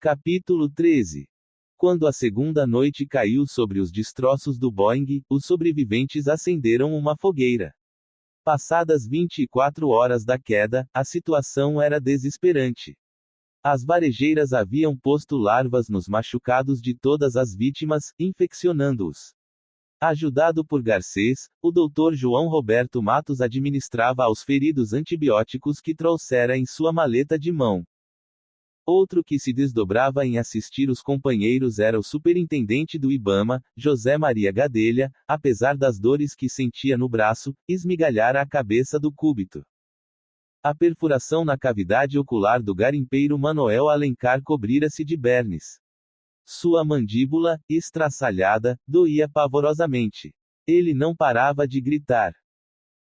Capítulo 13. Quando a segunda noite caiu sobre os destroços do Boeing, os sobreviventes acenderam uma fogueira. Passadas 24 horas da queda, a situação era desesperante. As varejeiras haviam posto larvas nos machucados de todas as vítimas, infeccionando-os. Ajudado por Garcês, o Dr. João Roberto Matos administrava aos feridos antibióticos que trouxera em sua maleta de mão. Outro que se desdobrava em assistir os companheiros era o superintendente do Ibama, José Maria Gadelha, apesar das dores que sentia no braço, esmigalhara a cabeça do cúbito. A perfuração na cavidade ocular do garimpeiro Manoel Alencar cobrira-se de bernes. Sua mandíbula, estraçalhada, doía pavorosamente. Ele não parava de gritar: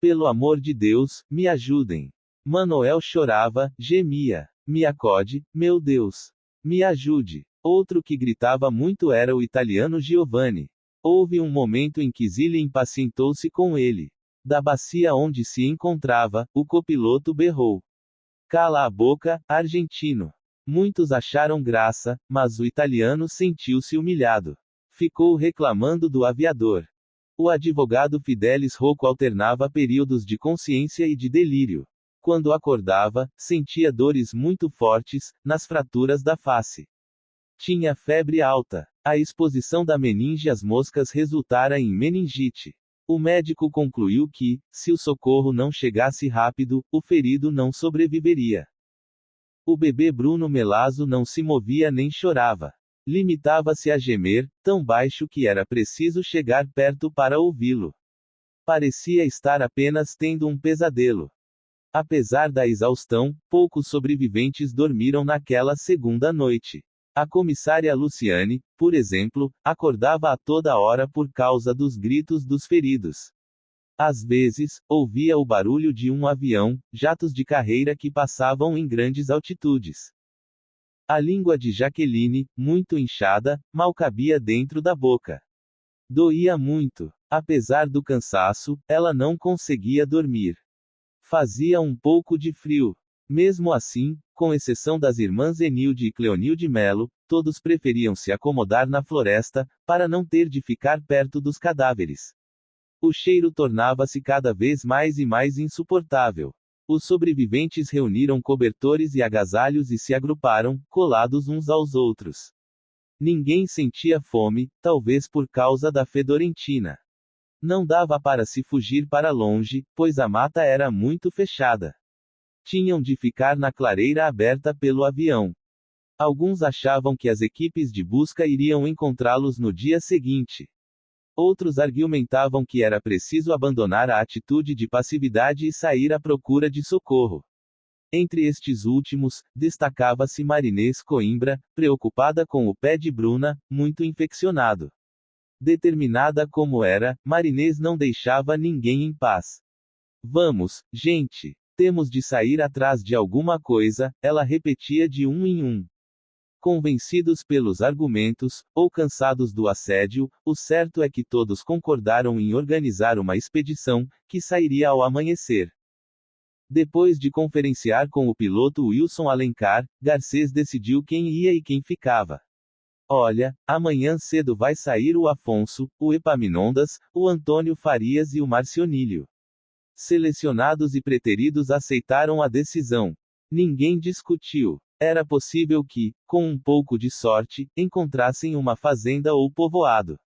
"Pelo amor de Deus, me ajudem!" Manoel chorava, gemia: "Me acode, meu Deus! Me ajude!" Outro que gritava muito era o italiano Giovanni. Houve um momento em que Zilli impacientou-se com ele. Da bacia onde se encontrava, o copiloto berrou: "Cala a boca, argentino!" Muitos acharam graça, mas o italiano sentiu-se humilhado. Ficou reclamando do aviador. O advogado Fidelis Rocco alternava períodos de consciência e de delírio. Quando acordava, sentia dores muito fortes, nas fraturas da face. Tinha febre alta. A exposição da meninge às moscas resultara em meningite. O médico concluiu que, se o socorro não chegasse rápido, o ferido não sobreviveria. O bebê Bruno Melazo não se movia nem chorava. Limitava-se a gemer, tão baixo que era preciso chegar perto para ouvi-lo. Parecia estar apenas tendo um pesadelo. Apesar da exaustão, poucos sobreviventes dormiram naquela segunda noite. A comissária Luciane, por exemplo, acordava a toda hora por causa dos gritos dos feridos. Às vezes, ouvia o barulho de um avião, jatos de carreira que passavam em grandes altitudes. A língua de Jaqueline, muito inchada, mal cabia dentro da boca. Doía muito. Apesar do cansaço, ela não conseguia dormir. Fazia um pouco de frio. Mesmo assim, com exceção das irmãs Enilde e Cleonilde Melo, todos preferiam se acomodar na floresta, para não ter de ficar perto dos cadáveres. O cheiro tornava-se cada vez mais e mais insuportável. Os sobreviventes reuniram cobertores e agasalhos e se agruparam, colados uns aos outros. Ninguém sentia fome, talvez por causa da fedorentina. Não dava para se fugir para longe, pois a mata era muito fechada. Tinham de ficar na clareira aberta pelo avião. Alguns achavam que as equipes de busca iriam encontrá-los no dia seguinte. Outros argumentavam que era preciso abandonar a atitude de passividade e sair à procura de socorro. Entre estes últimos, destacava-se Marinês Coimbra, preocupada com o pé de Bruna, muito infeccionado. Determinada como era, Marinês não deixava ninguém em paz. "Vamos, gente! Temos de sair atrás de alguma coisa", ela repetia de um em um. Convencidos pelos argumentos, ou cansados do assédio, o certo é que todos concordaram em organizar uma expedição, que sairia ao amanhecer. Depois de conferenciar com o piloto Wilson Alencar, Garcês decidiu quem ia e quem ficava. "Olha, amanhã cedo vai sair o Afonso, o Epaminondas, o Antônio Farias e o Marcionílio." Selecionados e preteridos aceitaram a decisão. Ninguém discutiu. Era possível que, com um pouco de sorte, encontrassem uma fazenda ou povoado.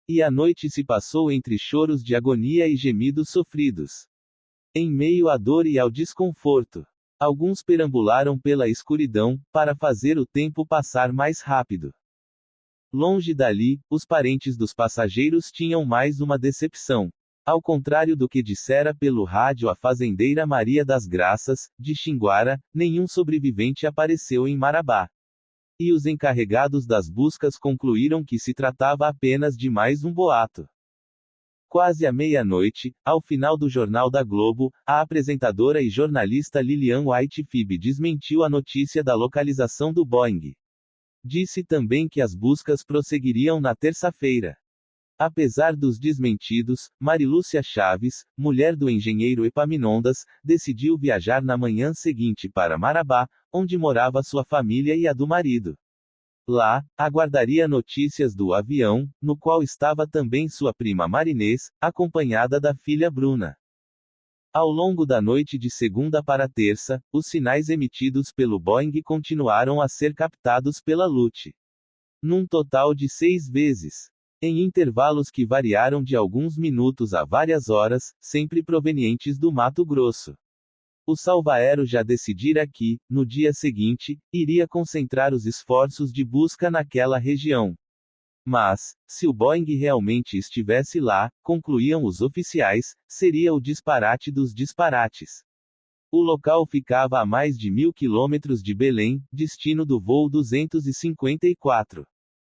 E a noite se passou entre choros de agonia e gemidos sofridos. Em meio à dor e ao desconforto. Alguns perambularam pela escuridão, para fazer o tempo passar mais rápido. Longe dali, os parentes dos passageiros tinham mais uma decepção. Ao contrário do que dissera pelo rádio a fazendeira Maria das Graças, de Xinguara, nenhum sobrevivente apareceu em Marabá. E os encarregados das buscas concluíram que se tratava apenas de mais um boato. Quase à meia-noite, ao final do Jornal da Globo, a apresentadora e jornalista Lilian White Phoebe desmentiu a notícia da localização do Boeing. Disse também que as buscas prosseguiriam na terça-feira. Apesar dos desmentidos, Marilúcia Chaves, mulher do engenheiro Epaminondas, decidiu viajar na manhã seguinte para Marabá, onde morava sua família e a do marido. Lá, aguardaria notícias do avião, no qual estava também sua prima Marinês, acompanhada da filha Bruna. Ao longo da noite de segunda para terça, os sinais emitidos pelo Boeing continuaram a ser captados pela LUT. Num total de 6 vezes. Em intervalos que variaram de alguns minutos a várias horas, sempre provenientes do Mato Grosso. O Salvaero já decidira que, no dia seguinte, iria concentrar os esforços de busca naquela região. Mas, se o Boeing realmente estivesse lá, concluíam os oficiais, seria o disparate dos disparates. O local ficava a mais de 1000 quilômetros de Belém, destino do voo 254.